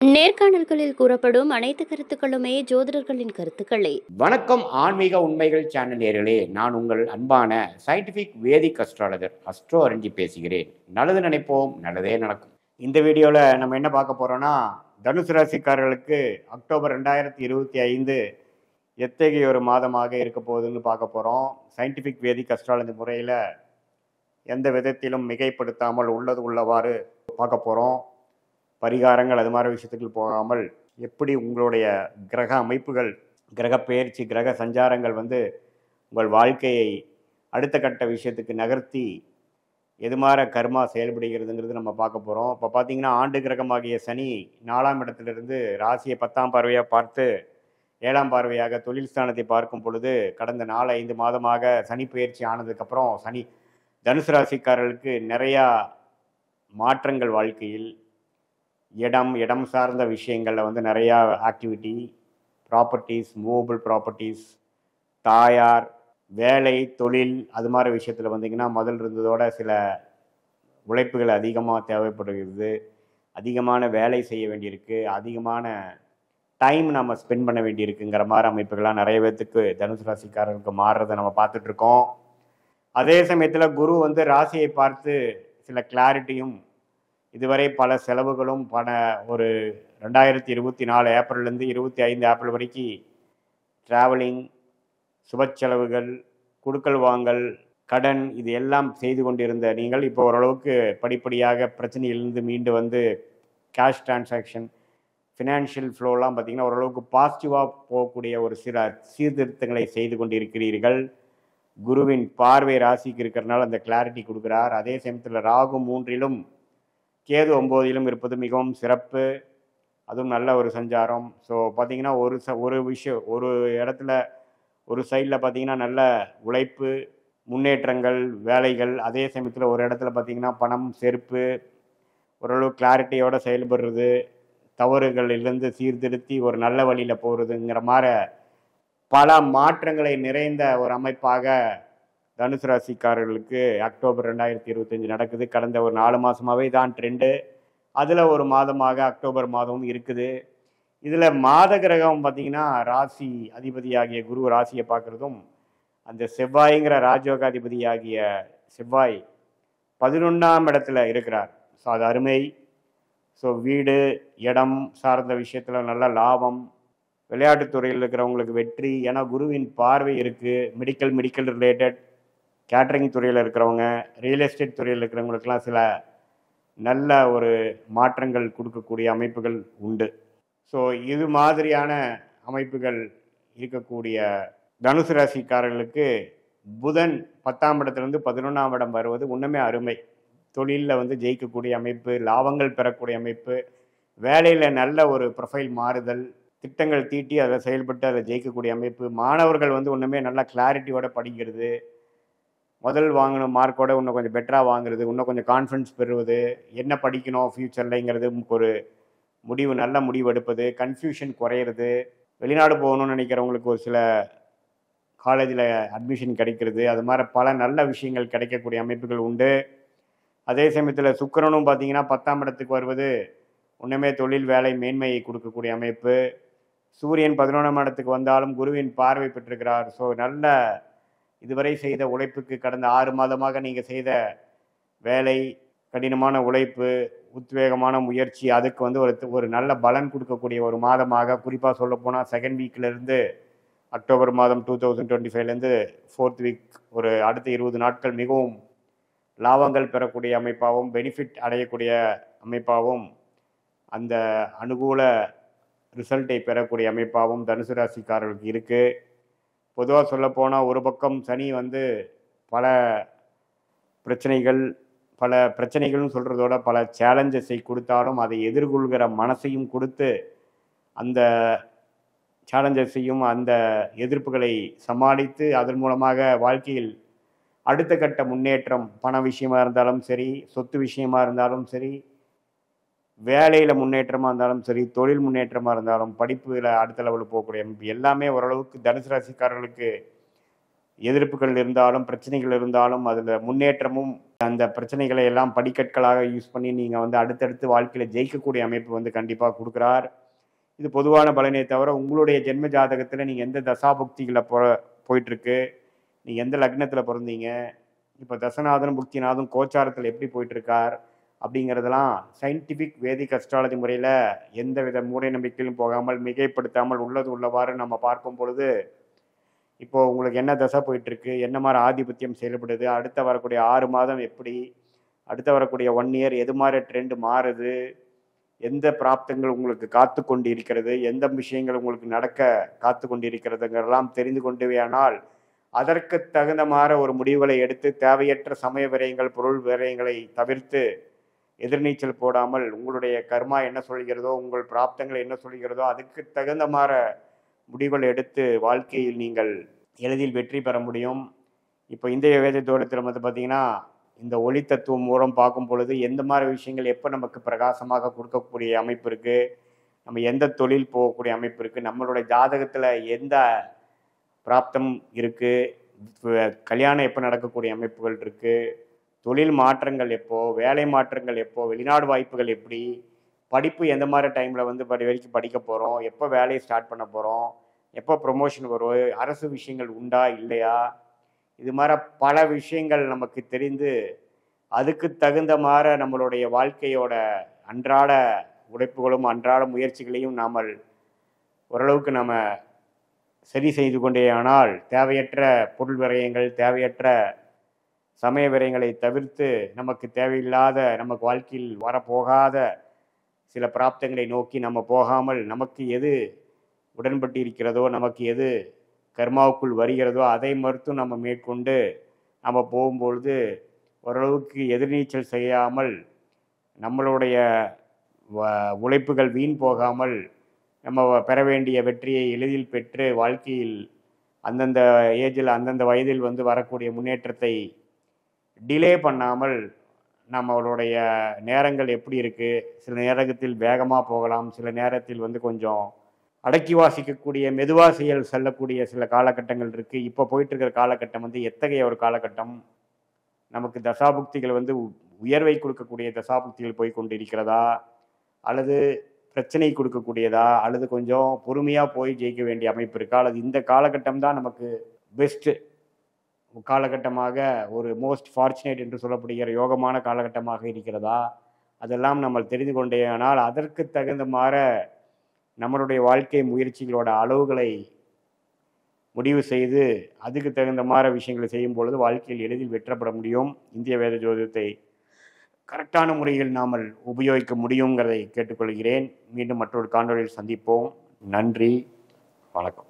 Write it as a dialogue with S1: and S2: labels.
S1: நேர்காணல்களில் கூறப்படும் அனைத்து கருத்துக்களுமே ஜோதிடர்களின் கருத்துக்களே.
S2: வணக்கம் ஆன்மீக உண்மைகள் சேனல் நேயர்களே, நான் உங்கள் அன்பான சயின்டிஃபிக் வேதிக் அஸ்ட்ராலஜர் அஸ்ட்ரோ அரஞ்சி பேசுகிறேன். நல்லது நினைப்போம், நல்லதே நடக்கும். இந்த வீடியோவில் நம்ம என்ன பார்க்க போகிறோன்னா, தனுசு ராசிக்காரர்களுக்கு அக்டோபர் 2025 எத்தகைய ஒரு மாதமாக இருக்க போகுதுன்னு பார்க்க போகிறோம். சயின்டிஃபிக் வேதிக் அஸ்ட்ராலஜி முறையில் எந்த விதத்திலும் மிகைப்படுத்தாமல் உள்ளது உள்ளவாறு பார்க்க போகிறோம். பரிகாரங்கள் அது மாதிரி விஷயத்துக்கு போகாமல் எப்படி உங்களுடைய கிரக அமைப்புகள், கிரக பெயர்ச்சி, கிரக சஞ்சாரங்கள் உங்கள் வாழ்க்கையை அடுத்த கட்ட விஷயத்துக்கு நகர்த்தி எது மாதிரி கர்மா செயல்படுகிறதுங்கிறது நம்ம பார்க்க போகிறோம். இப்போ பார்த்தீங்கன்னா, ஆண்டு கிரகமாகிய சனி 4ஆம் இடத்திலிருந்து ராசியை 10ஆம் பார்வையாக பார்த்து 7ஆம் பார்வையாக தொழில் ஸ்தானத்தை பார்க்கும் பொழுது கடந்த 4-5 மாதமாக சனி பயிற்சி ஆனதுக்கப்புறம் சனி தனுசு ராசிக்காரர்களுக்கு நிறையா மாற்றங்கள் வாழ்க்கையில் இடம் சார்ந்த விஷயங்களில் நிறையா ஆக்டிவிட்டி, ப்ராப்பர்ட்டிஸ், மூவபிள் ப்ராப்பர்ட்டிஸ், தாயார், வேலை, தொழில் அது மாதிரி விஷயத்தில் முதல் இருந்ததோட சில உழைப்புகள் அதிகமாக தேவைப்படுகிறது. அதிகமான வேலை செய்ய வேண்டியிருக்கு, அதிகமான டைம் நம்ம ஸ்பெண்ட் பண்ண வேண்டியிருக்குங்கிற மாதிரி அமைப்புகள்லாம் நிறைய பேர்த்துக்கு தனுசு ராசிக்காரர்களுக்கு மாறுறதை நம்ம பார்த்துட்ருக்கோம். அதே சமயத்தில் குரு ராசியை பார்த்து சில கிளாரிட்டியும், இதுவரை பல செலவுகளும் ஒரு 2024 ஏப்ரல்லேருந்து 25 ஏப்ரல் வரைக்கும் ட்ராவலிங், சுப செலவுகள், கொடுக்கல் வாங்கல், கடன், இது எல்லாம் செய்து கொண்டிருந்த நீங்கள் இப்போ ஓரளவுக்கு படிப்படியாக பிரச்சனையிலிருந்து மீண்டு கேஷ் டிரான்சாக்ஷன், ஃபினான்ஷியல் ஃப்ளோலாம் பார்த்திங்கன்னா ஓரளவுக்கு பாசிட்டிவாக போகக்கூடிய ஒரு சில சீர்திருத்தங்களை செய்து கொண்டிருக்கிறீர்கள். குருவின் பார்வை ராசிக்கு இருக்கிறனால அந்த கிளாரிட்டி கொடுக்குறார். அதே சமயத்தில் ராகு 3லும் கேது 9லும் இருப்பது மிகவும் சிறப்பு. அதுவும் நல்ல ஒரு சஞ்சாரம். ஸோ பார்த்திங்கன்னா ஒரு விஷயம், ஒரு இடத்துல ஒரு சைடில் பார்த்திங்கன்னா நல்ல உழைப்பு, முன்னேற்றங்கள், வேலைகள். அதே சமயத்தில் ஒரு இடத்துல பார்த்திங்கன்னா பணம், செருப்பு, ஓரளவு கிளாரிட்டியோடு செயல்படுறது, தவறுகளிலிருந்து சீர்திருத்தி ஒரு நல்ல வழியில் போகிறதுங்கிற மாதிரி பல மாற்றங்களை நிறைந்த ஒரு அமைப்பாக தனுசு ராசிக்காரர்களுக்கு அக்டோபர் 2025 நடக்குது. கடந்த ஒரு 4 மாதமாகவே தான் ட்ரெண்டு. அதில் ஒரு மாதமாக அக்டோபர் மாதமும் இருக்குது. இதில் மாத கிரகம் பார்த்திங்கன்னா ராசி அதிபதியாகிய குரு ராசியை பார்க்குறதும், அந்த செவ்வாய்ங்கிற ராஜயோகாதிபதியாகிய செவ்வாய் 11ஆம் இடத்துல இருக்கிறார். ஸோ அது அருமை. ஸோ வீடு, இடம் சார்ந்த விஷயத்தில் நல்ல லாபம், விளையாட்டுத்துறையில் இருக்கிறவங்களுக்கு வெற்றி. ஏன்னா குருவின் பார்வை இருக்குது. மெடிக்கல் ரிலேட்டட், கேட்ரிங் துறையில் இருக்கிறவங்க, ரியல் எஸ்டேட் துறையில் இருக்கிறவங்களுக்கெல்லாம் சில நல்ல ஒரு மாற்றங்கள் கொடுக்கக்கூடிய அமைப்புகள் உண்டு. ஸோ இது மாதிரியான அமைப்புகள் இருக்கக்கூடிய தனுசு ராசிக்காரர்களுக்கு புதன் 10ஆம் இடத்துலேருந்து 11ஆம் இடம் வருவது இன்னுமே அருமை. தொழிலில் ஜெயிக்கக்கூடிய அமைப்பு, லாபங்கள் பெறக்கூடிய அமைப்பு, வேலையில் நல்ல ஒரு ப்ரொஃபைல் மாறுதல், திட்டங்கள் தீட்டி அதை செயல்பட்டு அதை ஜெயிக்கக்கூடிய அமைப்பு. மாணவர்கள் இன்னுமே நல்ல கிளாரிட்டியோட படிக்கிறது, முதல் வாங்கின மார்க்கோட இன்னும் கொஞ்சம் பெட்டராக வாங்குறது, இன்னும் கொஞ்சம் கான்ஃபிடன்ஸ் பெறுவது, என்ன படிக்கணும் ஃப்யூச்சர்லைங்கிறது ஒரு முடிவு, நல்ல முடிவு எடுப்பது, கன்ஃபியூஷன் குறையிறது, வெளிநாடு போகணும்னு நினைக்கிறவங்களுக்கு ஒரு சில காலேஜில் அட்மிஷன் கிடைக்கிறது, அது மாதிரி பல நல்ல விஷயங்கள் கிடைக்கக்கூடிய அமைப்புகள் உண்டு. அதே சமயத்தில் சுக்கிரனும் பார்த்திங்கன்னா 10ஆம் இடத்துக்கு வருவது இன்னுமே தொழில், வேலை, மேன்மையை கொடுக்கக்கூடிய அமைப்பு. சூரியன் 11ஆம் இடத்துக்கு வந்தாலும் குருவின் பார்வை பெற்றிருக்கிறார். ஸோ நல்ல இதுவரை செய்த உழைப்புக்கு, கடந்த 6 மாதமாக நீங்கள் செய்த வேலை, கடினமான உழைப்பு, உத்வேகமான முயற்சி, அதுக்கு ஒரு நல்ல பலன் கொடுக்கக்கூடிய ஒரு மாதமாக, குறிப்பாக சொல்லப்போனால் செகண்ட் வீக்கிலேருந்து அக்டோபர் மாதம் 2025லேருந்து 4th வீக் ஒரு அடுத்த 20 நாட்கள் மிகவும் லாபங்கள் பெறக்கூடிய அமைப்பாகவும், பெனிஃபிட் அடையக்கூடிய அமைப்பாகவும், அந்த அனுகூல ரிசல்ட்டை பெறக்கூடிய அமைப்பாகவும் தனுசு ராசிக்காரர்களுக்கு இருக்குது. பொதுவாக சொல்லப்போனால் ஒரு பக்கம் சனி பல பிரச்சனைகள்னு சொல்கிறதோட பல சேலஞ்சஸை கொடுத்தாலும் அதை எதிர்கொள்கிற மனசையும் கொடுத்து அந்த சேலஞ்சஸையும் அந்த எதிர்ப்புகளை சமாளித்து அதன் மூலமாக வாழ்க்கையில் அடுத்த கட்ட முன்னேற்றம், பண விஷயமாக இருந்தாலும் சரி, சொத்து விஷயமாக இருந்தாலும் சரி, வேலையில் முன்னேற்றமாக இருந்தாலும் சரி, தொழில் முன்னேற்றமாக இருந்தாலும், படிப்பில் அடுத்த லெவலுக்கு போகக்கூடிய அமைப்பு எல்லாமே ஓரளவுக்கு தனுசு ராசிக்காரர்களுக்கு எதிர்ப்புகள் இருந்தாலும், பிரச்சனைகள் இருந்தாலும் அதில் முன்னேற்றமும் அந்த பிரச்சனைகளை எல்லாம் படிக்கற்களாக யூஸ் பண்ணி நீங்கள் வந்து அடுத்தடுத்து வாழ்க்கையில் ஜெயிக்கக்கூடிய அமைப்பு வந்து கண்டிப்பாக கொடுக்குறார். இது பொதுவான பலனே தவிர உங்களுடைய ஜென்ம ஜாதகத்தில் நீங்கள் எந்த தசாபுக்திகளில் போயிட்டுருக்கு, நீங்கள் எந்த லக்னத்தில் பிறந்தீங்க, இப்போ தசநாதனும் புக்திநாதனும் கோச்சாரத்தில் எப்படி போயிட்டுருக்கார் அப்படிங்கிறதெல்லாம் சயின்டிஃபிக் வேதிக் அஸ்ட்ராலஜி முறையில் எந்த வித மூட நம்பிக்கையிலும் போகாமல் மிகைப்படுத்தாமல் உள்ளது உள்ளவாறு நம்ம பார்க்கும் பொழுது இப்போது உங்களுக்கு என்ன தசை போயிட்டுருக்கு, என்ன மாதிரி ஆதிபத்தியம் செயல்படுது, அடுத்த வரக்கூடிய 6 மாதம் எப்படி, அடுத்த வரக்கூடிய 1 இயர் எது மாதிரி ட்ரெண்ட் மாறுது, எந்த பிராப்தங்கள் உங்களுக்கு காத்து கொண்டு இருக்கிறது, எந்த விஷயங்கள் உங்களுக்கு நடக்க காத்து கொண்டு இருக்கிறதுங்கிறதெல்லாம் தெரிந்து கொண்டுவேயானால் அதற்கு தகுந்த மாதிரி ஒரு முடிவுகளை எடுத்து தேவையற்ற சமய விரயங்கள் பொருள் விரயங்களை தவிர்த்து எதிர்நீச்சல் போடாமல் உங்களுடைய கர்மா என்ன சொல்கிறதோ உங்கள் பிராப்தங்கள் என்ன சொல்கிறதோ அதுக்கு தகுந்த மாதிரி முடிவுகள் எடுத்து வாழ்க்கையில் நீங்கள் எளிதில் வெற்றி பெற முடியும். இப்போ இந்திய வேத தோட்டத்தில் வந்து பார்த்திங்கன்னா இந்த ஒளி தத்துவம் மூலம் பார்க்கும் பொழுது எந்த மாதிரி விஷயங்கள் எப்போ நமக்கு பிரகாசமாக கொடுக்கக்கூடிய அமைப்பு இருக்குது, நம்ம எந்த தொழில் போகக்கூடிய அமைப்பு இருக்குது, நம்மளுடைய ஜாதகத்தில் எந்த பிராப்தம் இருக்குது, கல்யாணம் எப்போ நடக்கக்கூடிய அமைப்புகள் இருக்குது, தொழில் மாற்றங்கள் எப்போ, வேலை மாற்றங்கள் எப்போ, வெளிநாடு வாய்ப்புகள் எப்படி, படிப்பு எந்த மாதிரி டைமில் வந்து வரைக்கும் படிக்க போகிறோம், எப்போ வேலையை ஸ்டார்ட் பண்ண போகிறோம், எப்போ ப்ரொமோஷன் வரும், அரசு விஷயங்கள் உண்டா இல்லையா, இது மாதிரி பல விஷயங்கள் நமக்கு தெரிந்து அதுக்கு தகுந்த மாதிரி நம்மளுடைய வாழ்க்கையோட அன்றாட உழைப்புகளும் அன்றாட முயற்சிகளையும் நாம் ஓரளவுக்கு நம்ம சரி செய்து கொண்டே ஆனால் தேவையற்ற பொருள் விரயங்கள் தேவையற்ற சமய விரயங்களை தவிர்த்து நமக்கு தேவையில்லாத நமக்கு வாழ்க்கையில் வரப்போகாத சில பிராப்தங்களை நோக்கி நம்ம போகாமல் நமக்கு எது உடன்பட்டு இருக்கிறதோ நமக்கு எது கர்மாவுக்குள் வருகிறதோ அதை மறுத்தும் நம்ம மேற்கொண்டு நம்ம போகும்பொழுது ஓரளவுக்கு எதிர்நீச்சல் செய்யாமல் நம்மளுடைய உழைப்புகள் வீண் போகாமல் நம்ம பெற வேண்டிய வெற்றியை எளிதில் பெற்று வாழ்க்கையில் அந்தந்த ஏஜில் அந்தந்த வயதில் வந்து வரக்கூடிய முன்னேற்றத்தை டிலே பண்ணாமல் நம்மளுடைய நேரங்கள் எப்படி இருக்குது, சில நேரத்தில் வேகமாக போகலாம், சில நேரத்தில் வந்து கொஞ்சம் அடக்கி வாசிக்கக்கூடிய மெதுவாக செல்லக்கூடிய சில காலகட்டங்கள் இருக்குது. இப்போ போயிட்டுருக்கிற காலகட்டம் வந்து எத்தகைய ஒரு காலகட்டம், நமக்கு தசாபுக்திகள் வந்து உயர்வை கொடுக்கக்கூடிய தசாபுக்திகள் போய் கொண்டு இருக்கிறதா, அல்லது பிரச்சனை கொடுக்கக்கூடியதா, அல்லது கொஞ்சம் பொறுமையாக போய் ஜெயிக்க வேண்டிய அமைப்பு இருக்கா, அல்லது இந்த காலகட்டம் தான் நமக்கு பெஸ்ட்டு காலகட்டமாக ஒரு மோஸ்ட் ஃபார்ச்சுனேட் என்று சொல்லப்படுகிற யோகமான காலகட்டமாக இருக்கிறதா, அதெல்லாம் நம்ம தெரிந்து கொண்டேயானால் அதற்கு தகுந்த மாதிரி நம்மளுடைய வாழ்க்கை முயற்சிகளோட அளவுகளை முடிவு செய்து அதுக்கு தகுந்த மாதிரி விஷயங்களை செய்யும் பொழுது வாழ்க்கையில் எளிதில் வெற்றப்பட முடியும். இந்திய வேத ஜோதிடத்தை கரெக்டான முறையில் நாம் உபயோகிக்க முடியுங்கிறதை கேட்டுக்கொள்கிறேன். மீண்டும் மற்றொரு காணொளியில் சந்திப்போம். நன்றி, வணக்கம்.